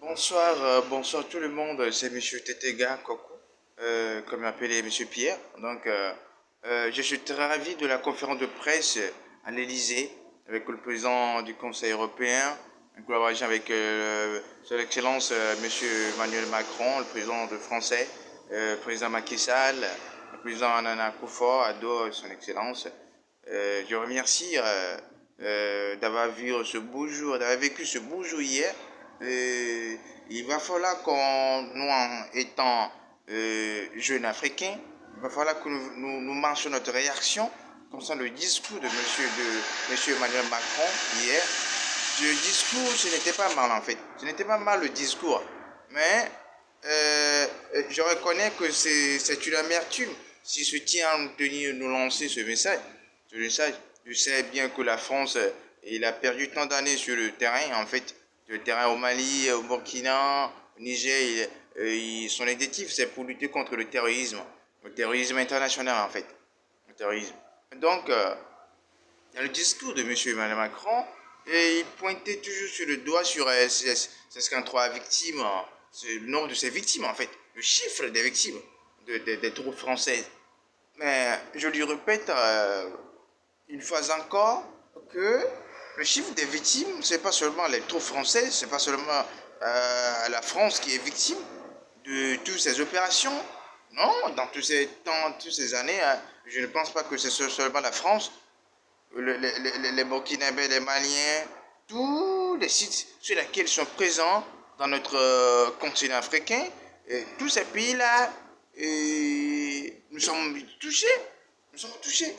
Bonsoir, bonsoir tout le monde, c'est Monsieur Tetega Kokou, comme appelé Monsieur Pierre. Je suis très ravi de la conférence de presse à l'Élysée avec le président du Conseil européen, en collaboration avec Son Excellence Monsieur Emmanuel Macron, le président de français, le président Macky Sall, le président Nana Akufo-Addo, Son Excellence. Je remercie d'avoir vu ce beau jour, d'avoir vécu ce beau jour hier. Il va falloir qu'on, nous en étant jeunes Africains, il va falloir que nous marchions notre réaction concernant le discours monsieur Emmanuel Macron hier. Le discours, ce n'était pas mal en fait. Ce n'était pas mal le discours. Mais je reconnais que c'est une amertume si se tient à nous lancer ce message. Je sais bien que la France, il a perdu tant d'années sur le terrain, en fait. Le terrain au Mali, au Burkina, au Niger, son objectif, c'est pour lutter contre le terrorisme international, en fait. Le terrorisme. Donc, dans le discours de M. Emmanuel Macron, il pointait toujours sur le doigt sur ces 53 victimes, le nombre de ces victimes, en fait, le chiffre des victimes des troupes françaises. Mais je lui répète une fois encore que le chiffre des victimes, c'est pas seulement les troupes françaises, c'est pas seulement la France qui est victime de toutes ces opérations. Non, dans toutes ces années, je ne pense pas que c'est seulement la France, les Burkinabés, les Maliens, tous les sites sur lesquels ils sont présents dans notre continent africain, tous ces pays-là, nous sommes touchés. Nous sommes touchés.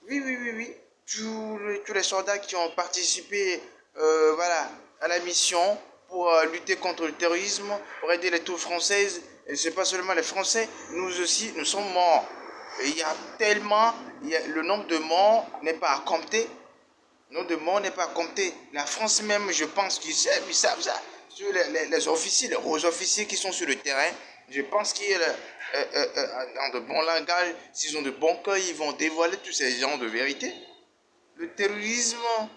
Oui, oui, oui, oui. Tous les soldats qui ont participé voilà, à la mission pour lutter contre le terrorisme, pour aider les troupes françaises, et ce n'est pas seulement les Français, nous aussi, nous sommes morts. Et il y a tellement, le nombre de morts n'est pas à compter. Le nombre de morts n'est pas à compter. La France même, je pense qu'ils savent ça. Sur les officiers, les hauts officiers qui sont sur le terrain, je pense qu'ils, dans de bons langages, s'ils ont de bons cœurs, ils vont dévoiler tous ces gens de vérité. Le terrorisme,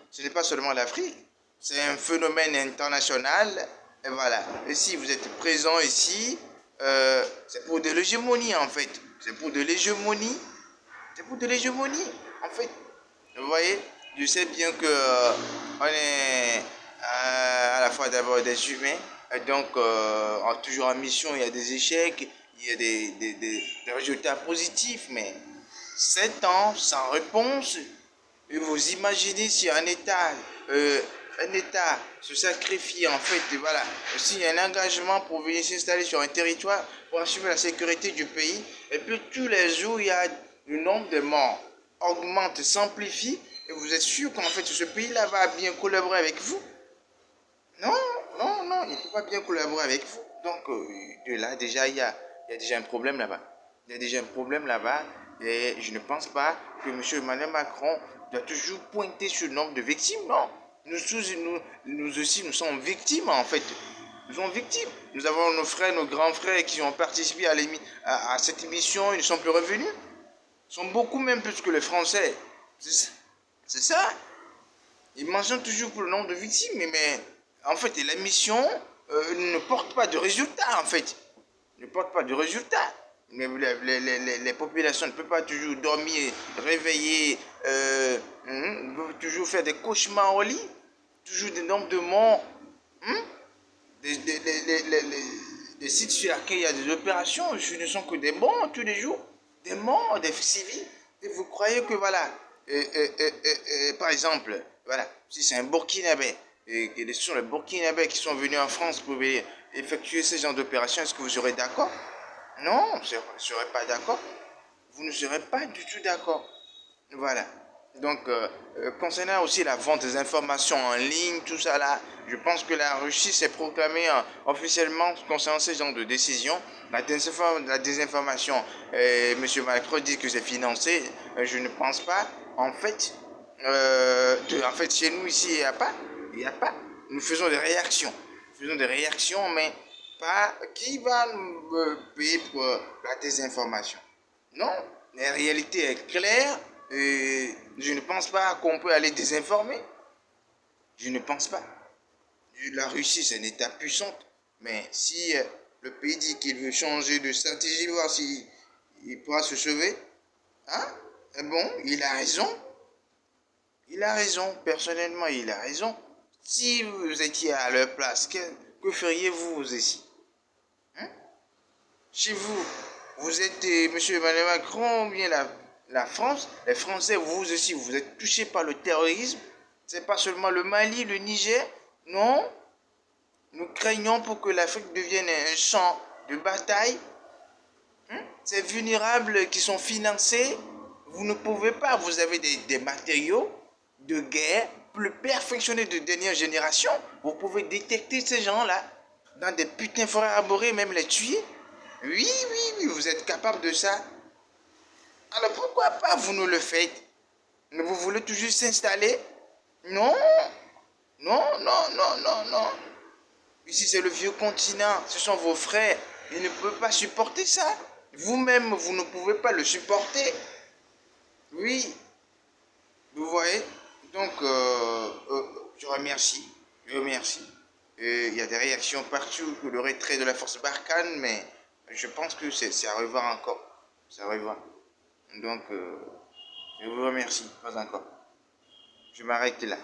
ce n'est pas seulement l'Afrique, c'est un phénomène international. Et voilà. Et si vous êtes présent ici, c'est pour de l'hégémonie en fait. C'est pour de l'hégémonie. C'est pour de l'hégémonie en fait. Vous voyez, je sais bien que on est à la fois d'abord des humains. Et donc, toujours en mission, il y a des échecs, il y a des résultats positifs, mais 7 ans sans réponse. Et vous imaginez si un État se sacrifie en fait, et voilà, s'il y a un engagement pour venir s'installer sur un territoire, pour assurer la sécurité du pays, et puis tous les jours, il y a le nombre de morts augmente, s'amplifie, et vous êtes sûr qu'en fait ce pays-là va bien collaborer avec vous? Non, non, non, il ne peut pas bien collaborer avec vous. Donc, de là, déjà, il y a déjà un problème là-bas. Il y a déjà un problème là-bas. Et je ne pense pas que M. Emmanuel Macron doit toujours pointer sur le nombre de victimes. Non. Nous aussi, nous sommes victimes, en fait. Nous sommes victimes. Nous avons nos frères, nos grands frères qui ont participé à cette mission. Ils ne sont plus revenus. Ils sont beaucoup même plus que les Français. C'est ça. Ils mentionnent toujours pour le nombre de victimes, mais en fait, la mission ne porte pas de résultat, en fait. Ne porte pas de résultat. Mais les populations ne peuvent pas toujours dormir, réveiller, toujours faire des cauchemars au lit, toujours des nombres de morts, des sites sur lesquels il y a des opérations, ce ne sont que des morts tous les jours, des morts, des civils. Et vous croyez que voilà, par exemple, voilà, si c'est un Burkinabé, et que ce sont les Burkinabés qui sont venus en France pour effectuer ce genre d'opération, est-ce que vous serez d'accord? Non, vous ne serez pas d'accord. Vous ne serez pas du tout d'accord. Voilà. Donc, concernant aussi la vente des informations en ligne, tout ça là, je pense que la Russie s'est proclamée officiellement concernant ce genre de décision. La désinformation, M. Macron dit que c'est financé. Je ne pense pas. En fait, chez nous ici, il n'y a pas. Il n'y a pas. Nous faisons des réactions. Nous faisons des réactions, mais pas qui va nous payer pour la désinformation. Non, la réalité est claire. Je ne pense pas qu'on peut aller désinformer. Je ne pense pas. La Russie, c'est un État puissant. Mais si le pays dit qu'il veut changer de stratégie, voir s'il il pourra se sauver, hein? Eh bon, il a raison. Il a raison. Personnellement, il a raison. Si vous étiez à leur place, que feriez-vous vous aussi? Hein? Chez vous, vous êtes Monsieur Emmanuel Macron ou bien la France, les Français, vous aussi, vous êtes touchés par le terrorisme. C'est pas seulement le Mali, le Niger, non. Nous craignons pour que l'Afrique devienne un champ de bataille. Hein? Ces vulnérables qui sont financés, vous ne pouvez pas, vous avez des matériaux de guerre plus perfectionnés de dernière génération. Vous pouvez détecter ces gens-là dans des putains forêts arborées, même les tuer. Oui, oui, oui, vous êtes capable de ça. Alors pourquoi pas vous nous le faites? Vous voulez toujours s'installer? Non, non, non, non, non, non. Ici c'est le vieux continent, ce sont vos frères. Ils ne peuvent pas supporter ça. Vous-même, vous ne pouvez pas le supporter. Oui, vous voyez. Donc, je remercie. Je remercie. Il y a des réactions partout, le retrait de la force Barkhane, mais je pense que c'est à revoir encore. C'est à revoir. Donc, je vous remercie, pas encore. Je m'arrête là.